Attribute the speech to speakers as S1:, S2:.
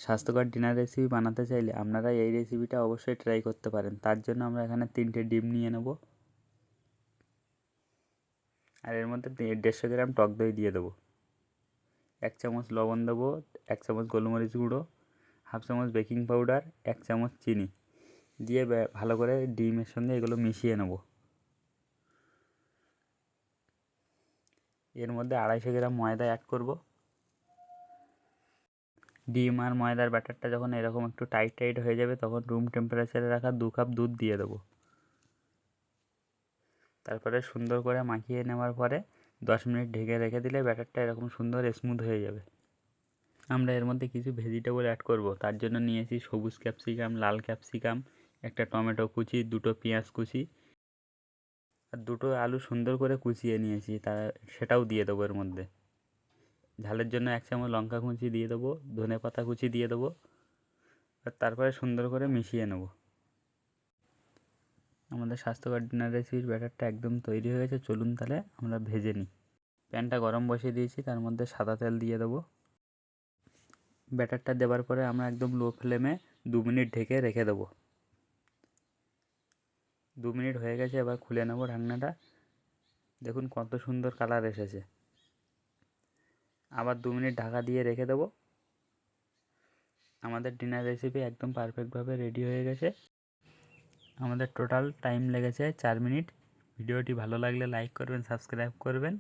S1: স্বাস্থ্যকর dinner recipe বানাতে চাইলে আপনারা এই রেসিপিটা অবশ্যই ট্রাই করতে পারেন। তার জন্য আমরা এখানে 3টে ডিম নিয়ে নেব, আর এর মধ্যে 150 গ্রাম টক দই দিয়ে দেবো, 1 চামচ লবণ দেবো, 1 চামচ গোলমরিচ গুঁড়ো, হাফ চামচ বেকিং পাউডার, 1 চামচ চিনি দিয়ে ভালো করে ডিমের সঙ্গে এগুলো মিশিয়ে নেব। এর মধ্যে 250 গ্রাম ময়দা অ্যাড করব। ডিম আর ময়দার ব্যাটারটা যখন এরকম একটু টাইট হয়ে যাবে তখন রুম টেম্পারেচারে রাখা 2 কাপ দুধ দিয়ে দেবো। তারপরে সুন্দর করে মাখিয়ে নেওয়ার পরে 10 মিনিট ঢেকে রেখে দিলে ব্যাটারটা এরকম সুন্দর স্মুথ হয়ে যাবে। আমরা এর মধ্যে কিছু ভেজিটেবল অ্যাড করব। তার জন্য নিয়েছি সবুজ ক্যাপসিকাম, লাল ক্যাপসিকাম, একটা টমেটো কুচি, 2টো পেঁয়াজ কুচি আর 2টো আলু সুন্দর করে কুচিয়ে নিয়েছি, সেটাও দিয়ে দেবো এর মধ্যে। ঝালের জন্য 1 চামচ লঙ্কা কুচি দিয়ে দেবো, ধনেপাতা কুচি দিয়ে দেবো, আর তারপরে সুন্দর করে মিশিয়ে নেব। আমাদের স্বাস্থ্যকর ডিনার রেসিপির ব্যাটারটা একদম তৈরি হয়ে গেছে। চলুন তাহলে আমরা ভেজে নিই। প্যানটা গরম বসিয়ে দিয়েছি, তার মধ্যে সাদা তেল দিয়ে দেবো। ব্যাটারটা দেওয়ার পরে আমরা একদম লো ফ্লেমে 2 মিনিট ঢেকে রেখে দেবো। 2 মিনিট হয়ে গেছে, এবার খুলে নেব ঢাকনাটা। দেখুন কত সুন্দর কালার এসেছে। আবার 2 মিনিট ঢাকা দিয়ে রেখে দেবো। আমাদের ডিনার রেসিপি একদম পারফেক্টভাবে রেডি হয়ে গেছে। আমাদের টোটাল টাইম লেগেছে 4 মিনিট। ভিডিওটি ভালো লাগলে লাইক করবেন, সাবস্ক্রাইব করবেন।